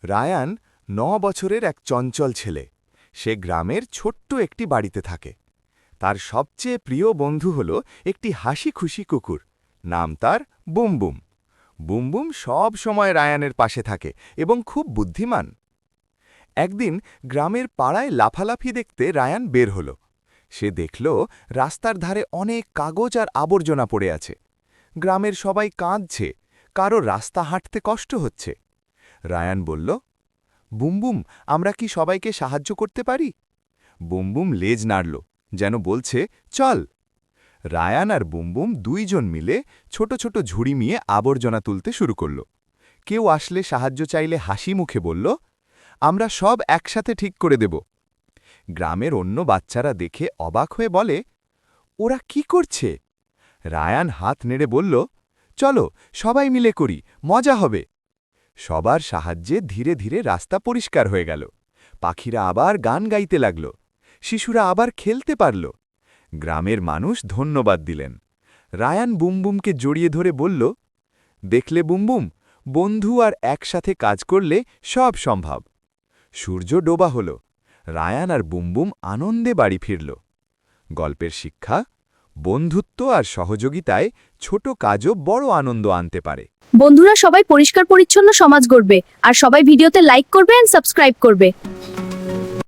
Ryan ৯ বছরের এক চঞ্চল ছেলে। সে গ্রামের ছোট্ট একটি বাড়িতে থাকে। তার সবচেয়ে প্রিয় বন্ধু হল একটি হাসি খুশি কুকুর। নাম তার বুমবুম। বুমবুম সব সময় রায়ানের পাশে থাকে এবং খুব বুদ্ধিমান। একদিন গ্রামের পাড়ায় লাফালাফি দেখতে রায়ান বের হল। সে দেখল রাস্তার ধারে অনেক কাগজ আর আবর্জনা পড়ে আছে। গ্রামের সবাই কাঁদছে, কারো রাস্তা হাঁটতে কষ্ট হচ্ছে। রায়ান বলল, বুমবুম, আমরা কি সবাইকে সাহায্য করতে পারি? বুমবুম লেজ নাড়ল, যেন বলছে, চল। রায়ান আর বুমবুম দুইজন মিলে ছোট ছোট ঝুড়ি নিয়ে আবর্জনা তুলতে শুরু করল। কেউ আসলে সাহায্য চাইলে হাসি মুখে বলল, আমরা সব একসাথে ঠিক করে দেব। গ্রামের অন্য বাচ্চারা দেখে অবাক হয়ে বলে, ওরা কি করছে? রায়ান হাত নেড়ে বলল, চলো সবাই মিলে করি, মজা হবে। সবার সাহায্যে ধীরে ধীরে রাস্তা পরিষ্কার হয়ে গেল। পাখিরা আবার গান গাইতে লাগল। শিশুরা আবার খেলতে পারল। গ্রামের মানুষ ধন্যবাদ দিলেন। রায়ান বুমবুমকে জড়িয়ে ধরে বলল, দেখলে বুমবুম, বন্ধু আর একসাথে কাজ করলে সব সম্ভব। সূর্য ডোবা হল। রায়ান আর বুমবুম আনন্দে বাড়ি ফিরল। গল্পের শিক্ষা: বন্ধুত্ব আর সহযোগিতায় ছোট কাজও বড় আনন্দ আনতে পারে। বন্ধুরা, সবাই পরিষ্কার পরিচ্ছন্ন সমাজ গড়বে, আর সবাই ভিডিওতে লাইক করবে এন্ড সাবস্ক্রাইব করবে।